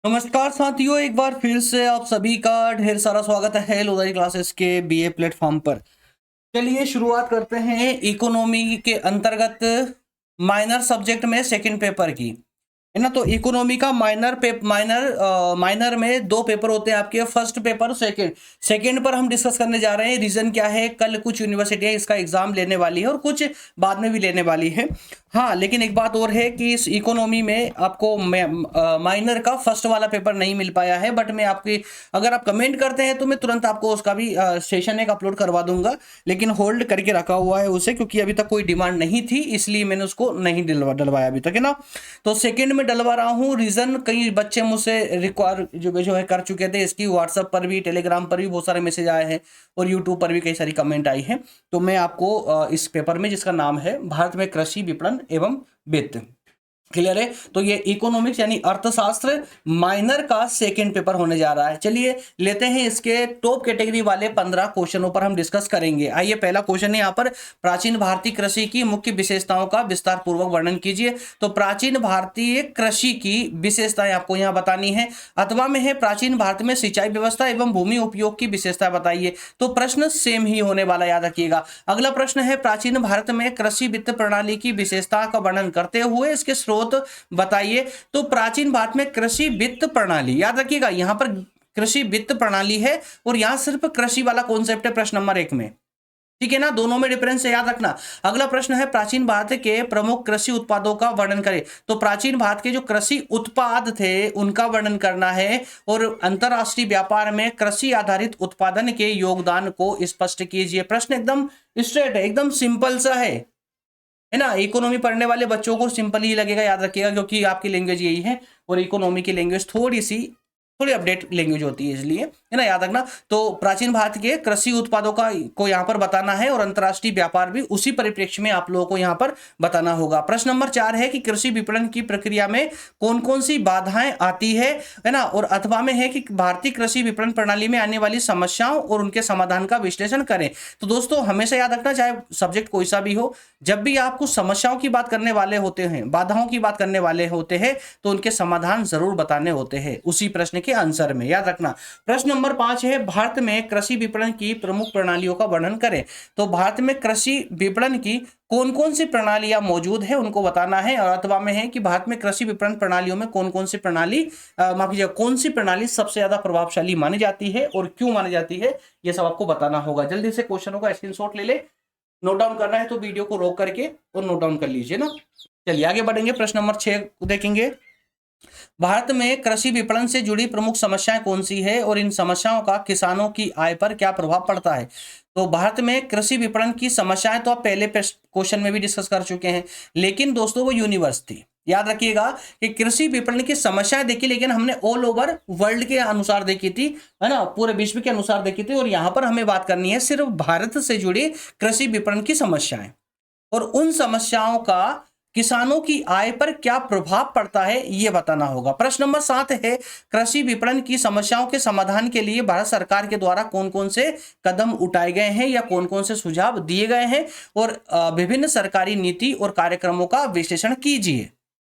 नमस्कार साथियों, एक बार फिर से आप सभी का ढेर सारा स्वागत है लोधारी क्लासेस के बीए प्लेटफॉर्म पर। चलिए शुरुआत करते हैं इकोनॉमी के अंतर्गत माइनर सब्जेक्ट में सेकंड पेपर की, है ना। तो इकोनॉमी का माइनर में दो पेपर होते हैं आपके, फर्स्ट पेपर सेकंड पर हम डिस्कस करने जा रहे हैं। रीजन क्या है, कल कुछ यूनिवर्सिटियां इसका एग्जाम लेने वाली है और कुछ बाद में भी लेने वाली है। हाँ, लेकिन एक बात और है कि इस इकोनॉमी में आपको माइनर का फर्स्ट वाला पेपर नहीं मिल पाया है, बट मैं आपकी अगर आप कमेंट करते हैं तो मैं तुरंत आपको उसका भी सेशन एक अपलोड करवा दूंगा, लेकिन होल्ड करके रखा हुआ है उसे, क्योंकि अभी तक कोई डिमांड नहीं थी, इसलिए मैंने उसको नहीं डलवाया अभी तक, है ना। तो सेकंड में डलवा रहा हूँ। रीजन, कई बच्चे मुझसे रिक्वायर जो है कर चुके थे इसकी, व्हाट्सएप पर भी, टेलीग्राम पर भी बहुत सारे मैसेज आए हैं और यूट्यूब पर भी कई सारी कमेंट आई है। तो मैं आपको इस पेपर में, जिसका नाम है भारत में कृषि विपणन एवं वित्त, क्लियर है। तो ये इकोनॉमिक्स यानी अर्थशास्त्र माइनर का सेकंड पेपर होने जा रहा है। चलिए लेते हैं इसके टॉप कैटेगरी वाले 15 क्वेश्चनों पर हम डिस्कस करेंगे। आइए, पहला क्वेश्चन है यहाँ पर, प्राचीन भारतीय कृषि की मुख्य विशेषताओं का विस्तार पूर्वक वर्णन कीजिए। तो प्राचीन भारतीय कृषि की विशेषताएं आपको यहाँ बतानी है। अथवा में है प्राचीन भारत में सिंचाई व्यवस्था एवं भूमि उपयोग की विशेषता बताइए। तो प्रश्न सेम ही होने वाला, याद रखिएगा। अगला प्रश्न है, प्राचीन भारत में कृषि वित्त प्रणाली की विशेषता का वर्णन करते हुए इसके स्रोत बताइए। तो प्राचीन भारत में कृषि वित्त प्रणाली, याद रखिएगा, यहां पर कृषि वित्त प्रणाली है और यहां सिर्फ कृषि वाला कॉन्सेप्ट है प्रश्न नंबर 1 में, ठीक है ना। दोनों में डिफरेंस है, याद रखना। अगला प्रश्न है, प्राचीन भारत के प्रमुख कृषि उत्पादों का वर्णन करें। तो प्राचीन भारत के जो कृषि उत्पाद थे उनका वर्णन करना है और अंतरराष्ट्रीय व्यापार में कृषि आधारित उत्पादन के योगदान को स्पष्ट कीजिए। प्रश्न एकदम स्ट्रेट है, एकदम सिंपल सा है ना। इकोनॉमी पढ़ने वाले बच्चों को सिंपल ही लगेगा, याद रखिएगा, क्योंकि आपकी लैंग्वेज यही है और इकोनॉमी की लैंग्वेज थोड़ी अपडेट लैंग्वेज होती है, इसलिए, है ना, याद रखना। तो प्राचीन भारत के कृषि उत्पादों को यहाँ पर बताना है और अंतरराष्ट्रीय व्यापार भी उसी परिप्रेक्ष्य में आप लोगों को यहाँ पर बताना होगा। प्रश्न नंबर 4 है कि कृषि विपणन की प्रक्रिया में कौन कौन सी बाधाएं आती है ना। और अथवा में है कि भारतीय कृषि विपणन प्रणाली में आने वाली समस्याओं और उनके समाधान का विश्लेषण करें। तो दोस्तों हमेशा याद रखना, चाहे सब्जेक्ट कोई सा भी हो, जब भी आपको समस्याओं की बात करने वाले होते हैं, बाधाओं की बात करने वाले होते हैं, तो उनके समाधान जरूर बताने होते हैं उसी प्रश्न के आंसर में, याद रखना। प्रश्न नंबर 5 है, भारत में कृषि विपणन की प्रमुख प्रणालियों का वर्णन करें। तो भारत में कृषि विपणन की कौन कौन सी प्रणालियां मौजूद है उनको बताना है। और अथवा में है कि भारत में कृषि विपणन प्रणालियों में कौन कौन सी प्रणाली माफ कीजिएगा, कौन सी प्रणाली सबसे ज्यादा प्रभावशाली मानी जाती है और क्यों मानी जाती है, यह सब आपको बताना होगा। जल्दी से क्वेश्चनों का स्क्रीनशॉट ले ले, नोट डाउन करना है तो वीडियो को रोक करके और नोट डाउन कर लीजिए ना। चलिए आगे बढ़ेंगे, प्रश्न नंबर 6 देखेंगे। भारत में कृषि विपणन से जुड़ी प्रमुख समस्याएं कौन सी है और इन समस्याओं का किसानों की आय पर क्या प्रभाव पड़ता है। तो भारत में कृषि विपणन की समस्याएं तो आप पहले क्वेश्चन में भी डिस्कस कर चुके हैं, लेकिन दोस्तों वो यूनिवर्स थी। याद रखिएगा कि कृषि विपणन की समस्याएं देखी, लेकिन हमने ऑल ओवर वर्ल्ड के अनुसार देखी थी, है ना, पूरे विश्व के अनुसार देखी थी। और यहां पर हमें बात करनी है सिर्फ भारत से जुड़ी कृषि विपणन की समस्याएं और उन समस्याओं का किसानों की आय पर क्या प्रभाव पड़ता है, यह बताना होगा। प्रश्न नंबर 7 है, कृषि विपणन की समस्याओं के समाधान के लिए भारत सरकार के द्वारा कौन कौन से कदम उठाए गए हैं या कौन कौन से सुझाव दिए गए हैं और विभिन्न सरकारी नीति और कार्यक्रमों का विश्लेषण कीजिए।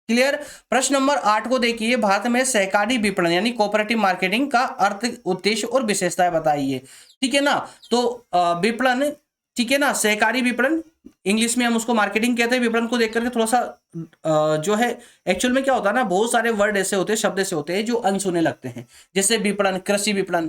क्लियर। प्रश्न नंबर 8 को देखिए, भारत में सहकारी विपणन यानी कोऑपरेटिव मार्केटिंग का अर्थ, उद्देश्य और विशेषताएं बताइए। ठीक है ना। तो विपणन, ठीक है ना, सहकारी विपणन, इंग्लिश में हम उसको मार्केटिंग कहते हैं। विपणन को देख करके थोड़ा सा जो है एक्चुअल में क्या होता है ना, बहुत सारे वर्ड ऐसे होते हैं, शब्द ऐसे होते हैं जो अनसुने लगते हैं, जैसे विपणन, कृषि विपणन।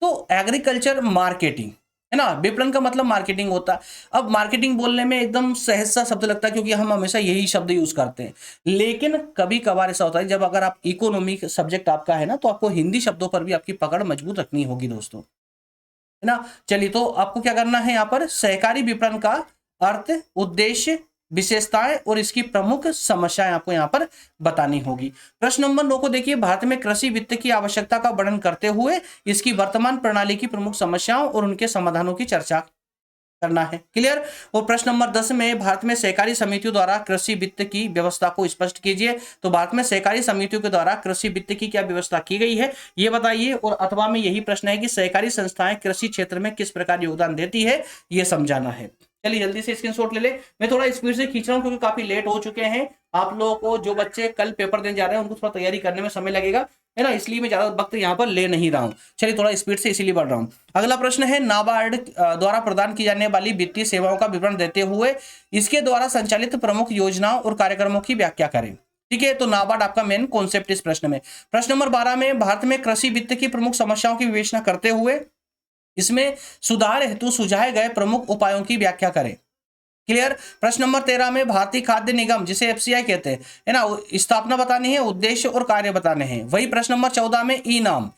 तो एग्रीकल्चर मार्केटिंग, है ना, विपणन का मतलब मार्केटिंग होता है। अब मार्केटिंग बोलने में एकदम सहज सा शब्द लगता है क्योंकि हम हमेशा यही शब्द यूज करते हैं, लेकिन कभी कभार ऐसा होता है जब अगर आप इकोनॉमी सब्जेक्ट आपका है ना, तो आपको हिंदी शब्दों पर भी आपकी पकड़ मजबूत रखनी होगी दोस्तों, है ना। चलिए, तो आपको क्या करना है, यहाँ पर सहकारी विपणन का अर्थ, उद्देश्य, विशेषताएं और इसकी प्रमुख समस्याएं आपको यहाँ पर बतानी होगी। प्रश्न नंबर 9 को देखिए, भारत में कृषि वित्त की आवश्यकता का वर्णन करते हुए इसकी वर्तमान प्रणाली की प्रमुख समस्याओं और उनके समाधानों की चर्चा करना है। क्लियर। और प्रश्न नंबर 10 में, भारत में सहकारी समितियों द्वारा कृषि वित्त की व्यवस्था को स्पष्ट कीजिए। तो भारत में सहकारी समितियों के द्वारा कृषि वित्त की क्या व्यवस्था की गई है, ये बताइए। और अथवा में यही प्रश्न है कि सहकारी संस्थाएं कृषि क्षेत्र में किस प्रकार योगदान देती है, ये समझाना है। चलिए जल्दी से स्क्रीनशॉट ले ले। मैं थोड़ा स्पीड से खींच रहा हूँ क्योंकि काफी लेट हो चुके हैं। आप लोगों को, जो बच्चे कल पेपर देने जा रहे हैं, उनको थोड़ा तैयारी करने में समय लगेगा। है ना, इसलिए मैं ज्यादा वक्त यहाँ पर ले नहीं रहा हूँ। चलिए थोड़ा स्पीड से इसीलिए बढ़ रहा हूँ। अगला प्रश्न है, नाबार्ड द्वारा प्रदान की जाने वाली वित्तीय सेवाओं का विवरण देते हुए इसके द्वारा संचालित प्रमुख योजनाओं और कार्यक्रमों की व्याख्या करें। ठीक है, तो नाबार्ड आपका मेन कॉन्सेप्ट इस प्रश्न में। प्रश्न नंबर 12 में, भारत में कृषि वित्त की प्रमुख समस्याओं की विवेचना करते हुए इसमें सुधार हेतु सुझाए गए प्रमुख उपायों की व्याख्या करें। क्लियर। प्रश्न नंबर 13 में, भारतीय खाद्य निगम जिसे एफसीआई कहते हैं, है ना, स्थापना बतानी है, उद्देश्य और कार्य बताने हैं। वही प्रश्न नंबर 14 में, ई नाम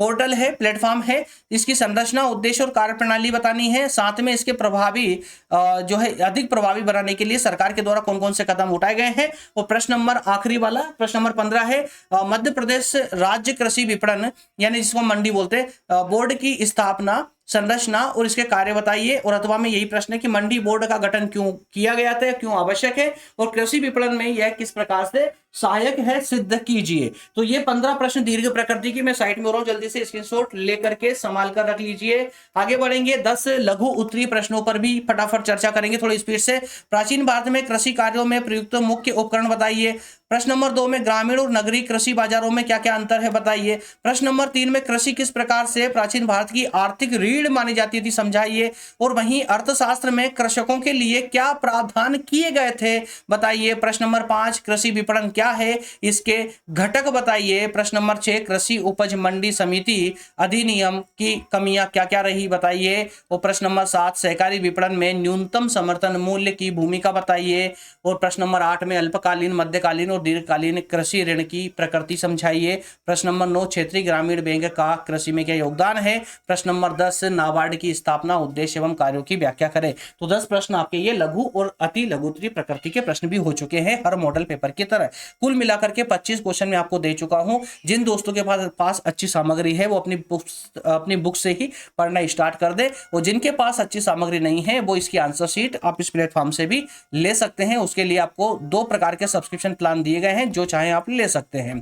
पोर्टल है, प्लेटफॉर्म है, इसकी संरचना, उद्देश्य और कार्यप्रणाली बतानी है। साथ में इसके प्रभावी जो है अधिक प्रभावी बनाने के लिए सरकार के द्वारा कौन कौन से कदम उठाए गए हैं। और प्रश्न नंबर आखिरी वाला प्रश्न नंबर 15 है, मध्य प्रदेश राज्य कृषि विपणन यानी जिसको मंडी बोलते हैं बोर्ड की स्थापना, संरचना और इसके कार्य बताइए। और अथवा में यही प्रश्न है कि मंडी बोर्ड का गठन क्यों किया गया था, क्यों आवश्यक है, और कृषि विपणन में यह किस प्रकार से सहायक है, सिद्ध कीजिए। तो ये 15 प्रश्न दीर्घ प्रकृति की मैं साइड में हो रहा हूं, जल्दी से स्क्रीनशॉट लेकर के संभाल कर रख लीजिए। आगे बढ़ेंगे 10 लघु उत्तरीय प्रश्नों पर भी फटाफट चर्चा करेंगे थोड़ी स्पीड से। प्राचीन भारत में कृषि कार्यों में प्रयुक्त मुख्य उपकरण बताइए। प्रश्न नंबर 2 में, ग्रामीण और नगरीय कृषि बाजारों में क्या क्या अंतर है बताइए। प्रश्न नंबर 3 में, कृषि किस प्रकार से प्राचीन भारत की आर्थिक रीढ़ मानी जाती थी समझाइए। और वहीं अर्थशास्त्र में कृषकों के लिए क्या प्रावधान किए गए थे बताइए। प्रश्न नंबर 5, कृषि विपणन क्या है, इसके घटक बताइए। प्रश्न नंबर 6, कृषि उपज मंडी समिति अधिनियम की कमियां क्या क्या रही बताइए। और प्रश्न नंबर 7, सहकारी विपणन में न्यूनतम समर्थन मूल्य की भूमिका बताइए। और प्रश्न नंबर 8 में, अल्पकालीन, मध्यकालीन और दीर्घकालीन कृषि ऋण की प्रकृति समझाइए। प्रश्न नंबर 9, क्षेत्रीय ग्रामीण बैंक का कृषि में क्या योगदान है। प्रश्न नंबर 10, नाबार्ड की स्थापना, उद्देश्य एवं कार्यों की व्याख्या करें। तो 10 प्रश्न आपके ये लघु और अति लघुत्तरीय प्रकृति के प्रश्न भी हो चुके हैं हर मॉडल पेपर की तरह। कुल मिलाकर के 25 क्वेश्चन में आपको दे चुका हूं। जिन दोस्तों के पास अच्छी सामग्री है वो अपनी बुक से ही पढ़ना स्टार्ट कर दे, और जिनके पास अच्छी सामग्री नहीं है वो इसकी आंसर शीट आप इस प्लेटफॉर्म से भी ले सकते हैं। उसके लिए आपको 2 प्रकार के सब्सक्रिप्शन प्लान दिए गए हैं, जो चाहे आप ले सकते हैं।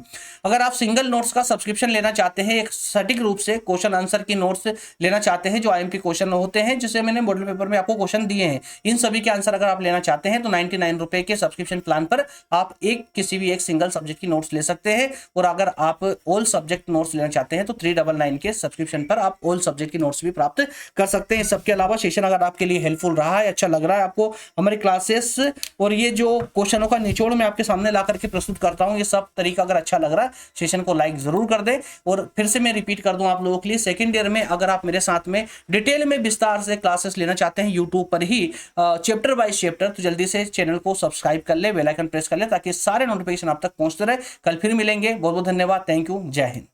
अगर आप सिंगल नोट्स का सब्सक्रिप्शन लेना चाहते हैं, एक सटीक रूप से क्वेश्चन आंसर की नोट्स लेना चाहते हैं, जो आईएमपी क्वेश्चन होते हैं जिसे मैंने मॉडल पेपर में आपको क्वेश्चन दिए हैं, इन सभी के आंसर अगर आप लेना चाहते हैं तो 99 रुपए के सब्सक्रिप्शन प्लान पर आप किसी भी एक सिंगल सब्जेक्ट की नोट्स ले सकते हैं। और अगर आप ऑल सब्जेक्ट नोट्स लेना चाहते हैं तो 399 के सब्सक्रिप्शन पर आप ऑल सब्जेक्ट की नोट्स भी प्राप्त कर सकते हैं। सबके अलावा सेशन अगर आपके लिए हेल्पफुल रहा है, अच्छा लग रहा है आपको हमारी क्लासेस और ये जो क्वेश्चनों का निचोड़ मैं आपके सामने ला करके प्रस्तुत करता हूं, ये सब तरीका अगर अच्छा लग रहा है, सेशन को लाइक जरूर कर दे। और फिर से मैं रिपीट कर दूं आप लोगों के लिए, सेकंड ईयर में अगर आप मेरे साथ में डिटेल में विस्तार से क्लासेस लेना चाहते हैं यूट्यूब पर ही चैप्टर बाय चैप्टर, तो जल्दी से चैनल को सब्सक्राइब कर ले, बेल आइकन प्रेस कर ले, ताकि सारे नोटिफिकेशन आप तक पहुंचते रहे। कल फिर मिलेंगे। बहुत बहुत धन्यवाद। Thank you. जय हिंद।